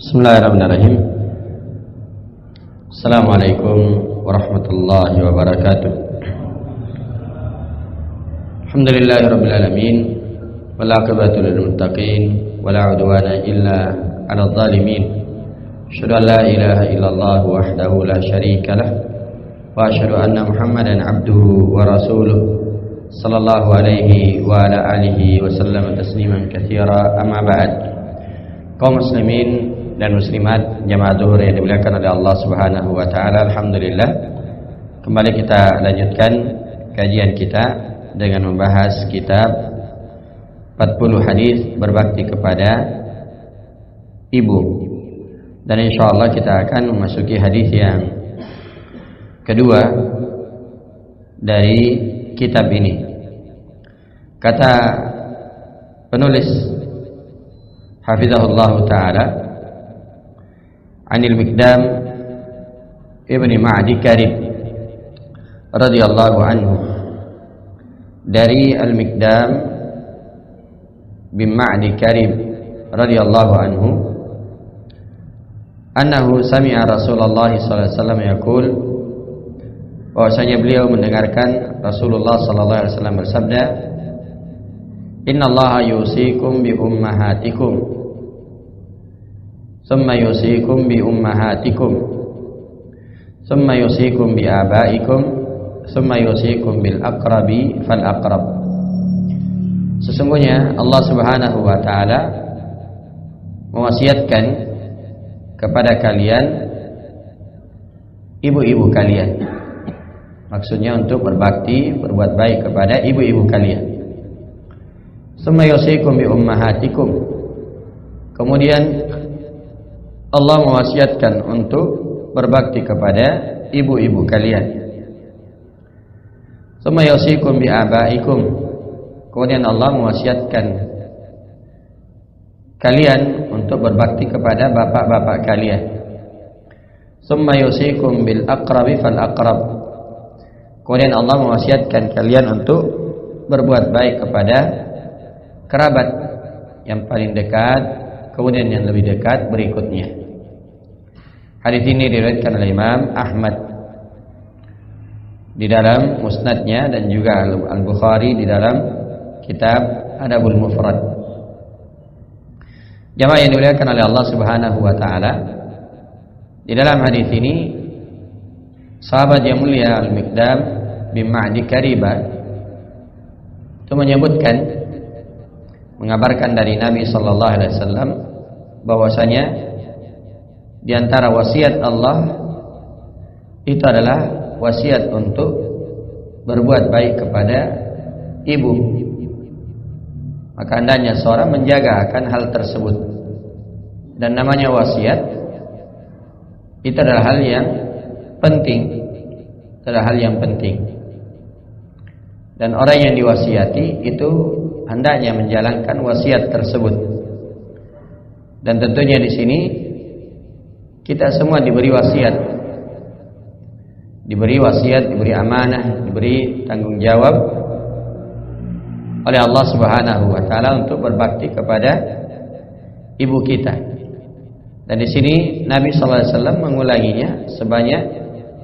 Bismillahirrahmanirrahim. Assalamualaikum warahmatullahi wabarakatuh. Alhamdulillahirabbil alamin wal aqibatu lil muttaqin wala udwana illa 'alal zalimin. Asyhadu an la ilaha illallah wahdahu la syarika lah wa asyhadu anna Muhammadan 'abduhu wa rasuluh sallallahu alaihi wa ala alihi wa sallam tasliman katsira. Amma ba'd. Kaum muslimin dan muslimat jamaah zuhur yang dimuliakan oleh Allah Subhanahu wa taala, alhamdulillah kembali kita lanjutkan kajian kita dengan membahas kitab 40 hadis berbakti kepada ibu. Dan insyaallah kita akan memasuki hadis yang kedua dari kitab ini. Kata penulis hafizahullah taala, Anil Miqdam ibni Ma'di Karib radhiyallahu anhu, dari Al-Miqdam bin Ma'di Karib radhiyallahu anhu, annahu sami'a Rasulullah sallallahu alaihi wasallam yaqul, bahwasanya beliau mendengarkan Rasulullah sallallahu alaihi wasallam bersabda, innallaha yusikum bi ummahatikum summa yusikum bi ummahatikum summa yusikum bi abaikum summa yusikum bil aqrabi fal aqrab. Sesungguhnya Allah Subhanahu wa taala mewasiatkan kepada kalian ibu-ibu kalian, maksudnya untuk berbakti, berbuat baik kepada ibu-ibu kalian. Summa yusikum bi ummahatikum, kemudian Allah mewasiatkan untuk berbakti kepada ibu-ibu kalian. Summa yusikum bi abaikum, kemudian Allah mewasiatkan kalian untuk berbakti kepada bapak-bapak kalian. Summa yusikum bil aqrabi fal aqrab, kemudian Allah mewasiatkan kalian untuk berbuat baik kepada kerabat yang paling dekat, kemudian yang lebih dekat berikutnya. Hadis ini diriwayatkan oleh Imam Ahmad di dalam musnadnya dan juga Al-Bukhari di dalam kitab Adabul Mufrad. Jamaah yang dimuliakan oleh Allah Subhanahu wa taala, di dalam hadis ini sahabat yang mulia Al-Miqdam bin Ma'di Kariba itu menyebutkan, mengabarkan dari Nabi sallallahu alaihi wasallam bahwasanya di antara wasiat Allah itu adalah wasiat untuk berbuat baik kepada ibu. Maka hendaknya seorang menjaga akan hal tersebut. Dan namanya wasiat itu adalah hal yang penting. Itu adalah hal yang penting. Dan orang yang diwasiati itu hendaknya menjalankan wasiat tersebut. Dan tentunya di sini kita semua diberi wasiat, diberi amanah, diberi tanggung jawab oleh Allah Subhanahu wa taala untuk berbakti kepada ibu kita. Dan di sini Nabi sallallahu alaihi wasallam mengulanginya sebanyak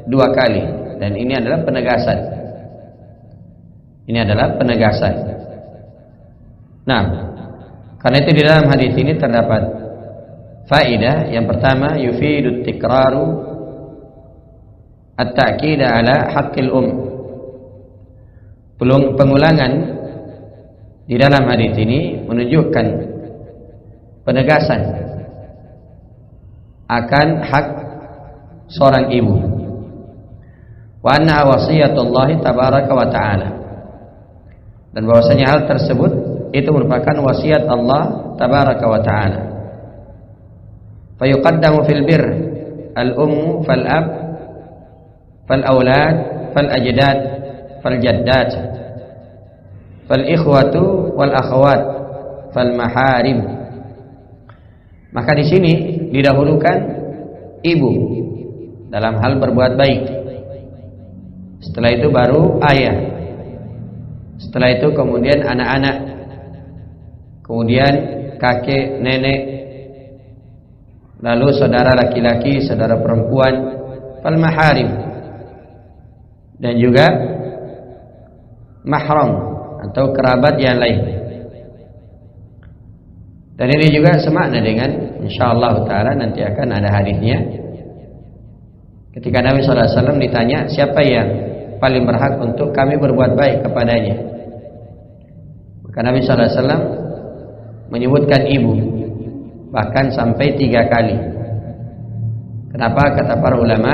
2 kali, dan ini adalah penegasan. Ini adalah penegasan. Nah, karena itu di dalam hadis ini terdapat faedah. Yang pertama, yufidut tikraru at-ta'kid ala haqqil pengulangan di dalam hadis ini menunjukkan penegasan akan hak seorang ibu. Wa anna wasiyatullah tabaraka wa ta'ala, dan bahwasanya hal tersebut itu merupakan wasiat Allah tabaraka wa ta'ala. Fayuqaddamu fil bir al-ummu fal ab fal aulad fal ajdad fal jaddat fal ikhwatu wal akhwat fal maharim. Maka di sini didahulukan ibu dalam hal berbuat baik. Setelah itu baru ayah. Setelah itu kemudian anak-anak. Kemudian kakek, nenek, lalu saudara laki-laki, saudara perempuan, fal maharim, dan juga mahram atau kerabat yang lain. Dan ini juga semakna dengan insyaallah taala nanti akan ada hadisnya. Ketika Nabi sallallahu alaihi wasallam ditanya siapa yang paling berhak untuk kami berbuat baik kepadanya, maka Nabi sallallahu alaihi wasallam menyebutkan ibu, bahkan sampai 3 kali. Kenapa? Kata para ulama,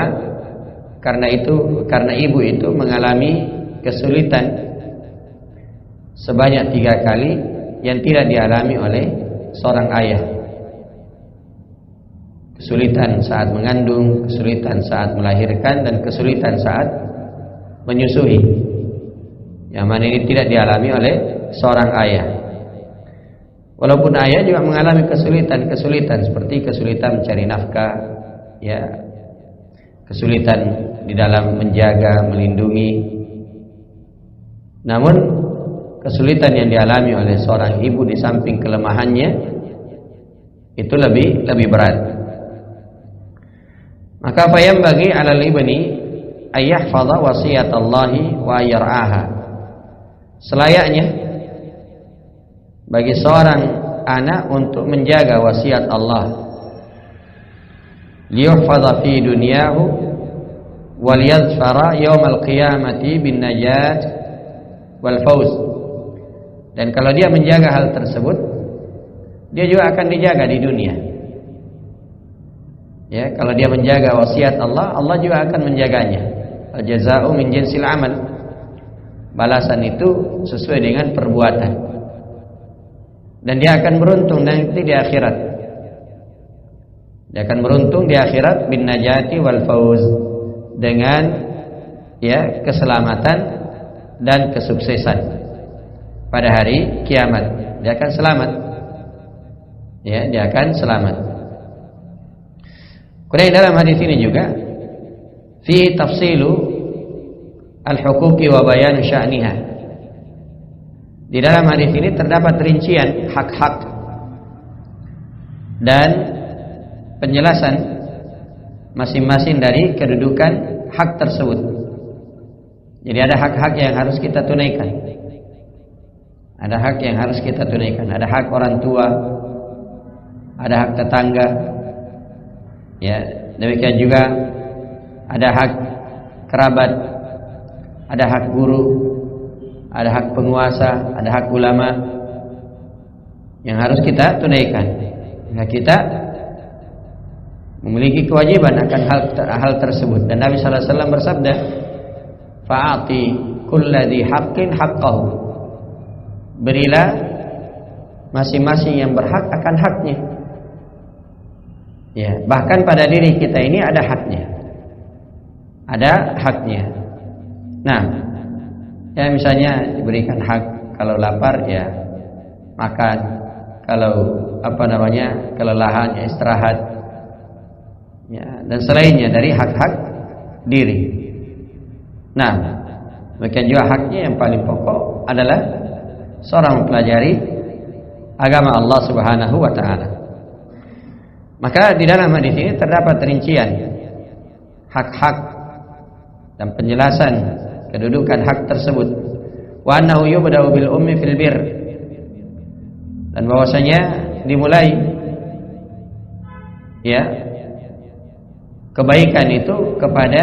karena ibu itu mengalami kesulitan sebanyak 3 kali yang tidak dialami oleh seorang ayah. Kesulitan saat mengandung, kesulitan saat melahirkan, dan kesulitan saat menyusui. Yang mana ini tidak dialami oleh seorang ayah. Walaupun ayah juga mengalami kesulitan seperti kesulitan mencari nafkah, ya, kesulitan di dalam menjaga, melindungi. Namun kesulitan yang dialami oleh seorang ibu di samping kelemahannya itu lebih berat. Maka apa yang bagi alal ibni ayyahfadha wasiyatallahi wa yar'aha, selayaknya bagi seorang anak untuk menjaga wasiat Allah, liyuhfadha fi dunyahu wal yadhfara yaumal qiyamati bin najat wal fauz. Dan kalau dia menjaga hal tersebut, dia juga akan dijaga di dunia. Ya, kalau dia menjaga wasiat Allah, Allah juga akan menjaganya. Al-jazaa'u min jinsil amal. Balasan itu sesuai dengan perbuatan. Dan dia akan beruntung nanti di akhirat. Dia akan beruntung di akhirat bin najati wal fauz, dengan ya keselamatan dan kesuksesan. Pada hari kiamat dia akan selamat. Ya, dia akan selamat. Kemudian dalam hadis ini juga fi tafsilu al-huquqi wa bayan sya'niha. Di dalam hadis ini terdapat rincian hak-hak dan penjelasan masing-masing dari kedudukan hak tersebut. Jadi ada hak-hak yang harus kita tunaikan. Ada hak yang harus kita tunaikan. Ada hak orang tua, ada hak tetangga. Ya, demikian juga ada hak kerabat, ada hak guru, ada hak penguasa, ada hak ulama yang harus kita tunaikan. Nah, kita memiliki kewajiban akan hal tersebut. Dan Nabi sallallahu alaihi wasallam bersabda, "Fa'ati kulladzi haqqin haqqahu." Berilah masing-masing yang berhak akan haknya. Ya, bahkan pada diri kita ini ada haknya. Ada haknya. Nah, ya misalnya diberikan hak kalau lapar ya makan, kalau kelelahan ya istirahat. Ya, dan selainnya dari hak-hak diri. Nah, demikian juga haknya yang paling pokok adalah seorang mempelajari agama Allah Subhanahu wa taala. Maka di dalam hadis ini terdapat rincian hak-hak dan penjelasan kedudukan hak tersebut. Wa annahu yubda'u bil ummi fil bir. Dan bahwasanya dimulai ya kebaikan itu kepada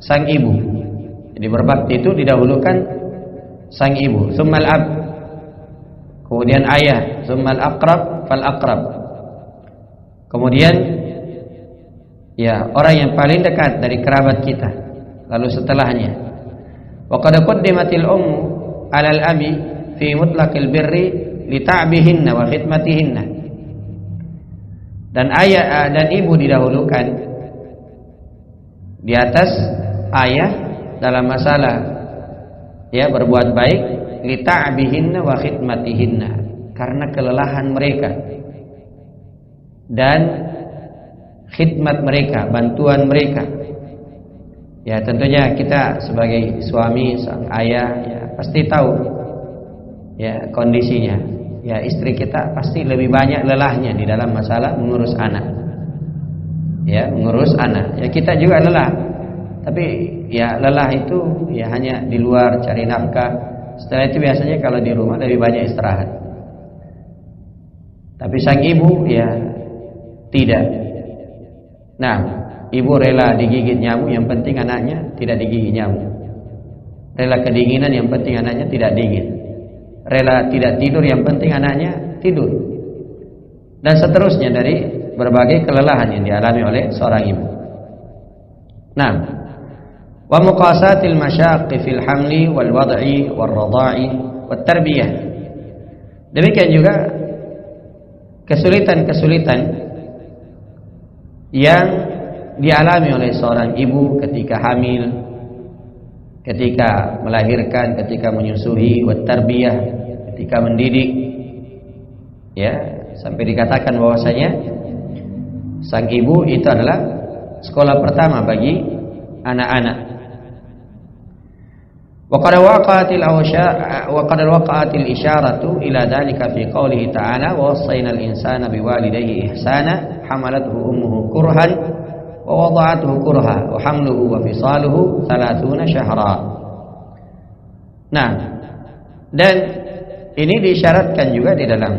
sang ibu. Jadi berbakti itu didahulukan sang ibu, summal ab, kemudian ayah, summal aqrab fal aqrab, kemudian ya orang yang paling dekat dari kerabat kita, lalu setelahnya. Wa qad qaddimatil ummu 'alal abi fi mutlaqil birri li ta'bihinna wa khidmatihinna. Dan ayah dan ibu didahulukan di atas ayah dalam masalah ya berbuat baik, li ta'bihinna wa khidmatihinna, karena kelelahan mereka dan khidmat mereka, bantuan mereka. Ya tentunya kita sebagai suami, sang ayah ya pasti tahu ya kondisinya. ya istri kita pasti lebih banyak lelahnya di dalam masalah mengurus anak. Ya, mengurus anak. Ya kita juga lelah. Tapi ya lelah itu ya hanya di luar cari nafkah. Setelah itu biasanya kalau di rumah lebih banyak istirahat. Tapi sang ibu ya tidak. Nah, ibu rela digigit nyamuk, yang penting anaknya tidak digigit nyamuk. Rela kedinginan, yang penting anaknya tidak dingin. Rela tidak tidur, yang penting anaknya tidur. Dan seterusnya dari berbagai kelelahan yang dialami oleh seorang ibu. Nah, wa muqasatil masyaqqi fil hamli wal wad'i wal radha'i wat tarbiyah. Demikian juga kesulitan-kesulitan yang dialami oleh seorang ibu ketika hamil, ketika melahirkan, ketika menyusui, wat tarbiyah, ketika mendidik. Ya, sampai dikatakan bahwasanya sang ibu itu adalah sekolah pertama bagi anak-anak. Wa qad waqa'atil isyaratu ila dzalika fi qoulihi ta'ala wa wassaynal insana biwalidayhi ihsana hamalathu ummuhu kurhan wa wada'athu kurha wa hamluhu wa fisaluhu 30 syahra. Nah, dan ini diisyaratkan juga di dalam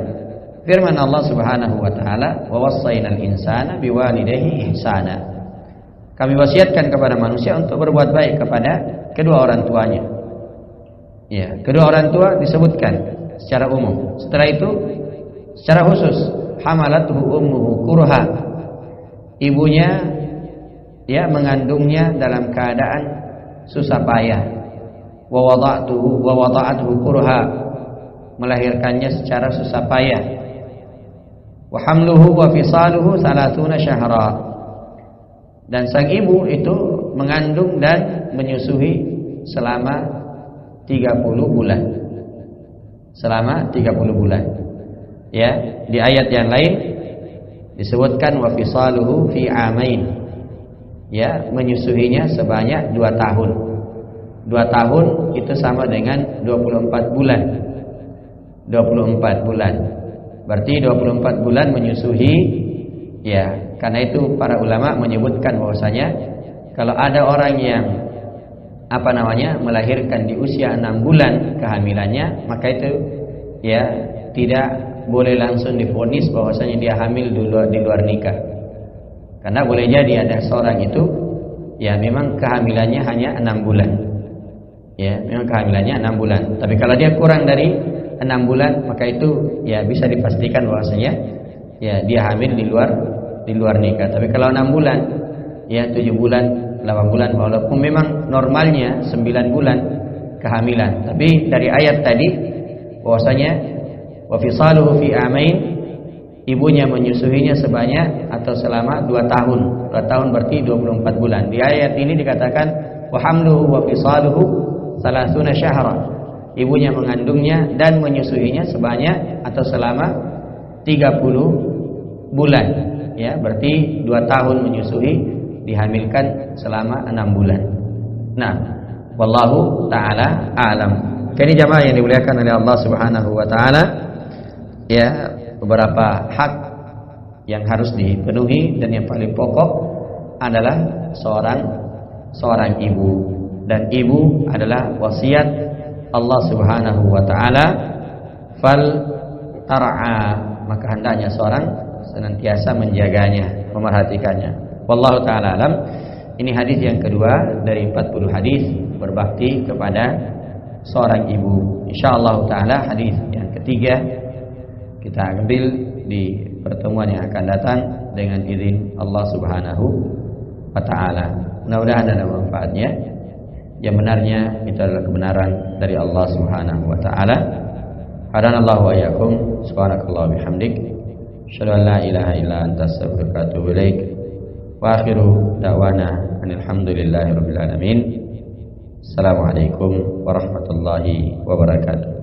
firman Allah Subhanahu wa taala, wa wassaynal insana biwalidayhi ihsana. Kami wasiatkan kepada manusia untuk berbuat baik kepada kedua orang tuanya. Ya, kedua orang tua disebutkan secara umum. Setelah itu secara khusus, hamalathu ummuhu kurha. Ibunya ya mengandungnya dalam keadaan susah payah. Wa wada'atuhu kurha, melahirkannya secara susah payah. Wa hamluhu wa fisaluhu 30 syahra. Dan sang ibu itu mengandung dan menyusui selama 30 bulan. Selama 30 bulan. Ya, di ayat yang lain disebutkan wa fisaluhu fi amain. Ya, menyusuinya sebanyak 2 tahun. 2 tahun itu sama dengan 24 bulan. 24 bulan. Berarti 24 bulan menyusui. Ya, karena itu para ulama menyebutkan bahwasanya kalau ada orang yang melahirkan di usia 6 bulan kehamilannya, maka itu ya tidak boleh langsung divonis bahwasanya dia hamil di luar nikah. Karena boleh jadi ada seorang itu ya memang kehamilannya hanya 6 bulan. Ya, memang kehamilannya 6 bulan. Tapi kalau dia kurang dari 6 bulan, maka itu ya bisa dipastikan bahwasanya ya dia hamil di luar nikah. Tapi kalau 6 bulan, ya 7 bulan, 8 bulan, walaupun memang normalnya 9 bulan kehamilan. Tapi dari ayat tadi bahwasanya wa fisaluhu fi amain, ibunya menyusuinya sebanyak atau selama 2 tahun. 2 tahun berarti 24 bulan. Di ayat ini dikatakan wa hamluhu wa fisaluhu 30 syahra. Ibunya mengandungnya dan menyusuinya sebanyak atau selama 30 bulan. Ya, berarti 2 tahun menyusui, dihamilkan selama 6 bulan. Nah, wallahu taala a'lam. Ini jamaah yang dimuliakan oleh Allah Subhanahu wa taala, ya, beberapa hak yang harus dipenuhi dan yang paling pokok adalah seorang ibu, dan ibu adalah wasiat Allah Subhanahu wa taala, fal tar'a, maka hendaknya seorang senantiasa menjaganya, memerhatikannya. Wallahu taala alam. Ini hadis yang kedua dari 40 hadis berbakti kepada seorang ibu. Insyaallah taala hadis yang ketiga kita ambil di pertemuan yang akan datang dengan izin Allah Subhanahu wa taala. Mudah-mudahan ada manfaatnya. Yang benarnya itu adalah kebenaran dari Allah Subhanahu wa taala. Hadanallahu wa iyyakum. Subhanakallah bihamdik. Asyhadu an la ilaha illa anta astaghfiruka wa atubu ilaik. Wa akhiru da'wana alhamdulillahi rabbil alamin. Assalamualaikum warahmatullahi wabarakatuh.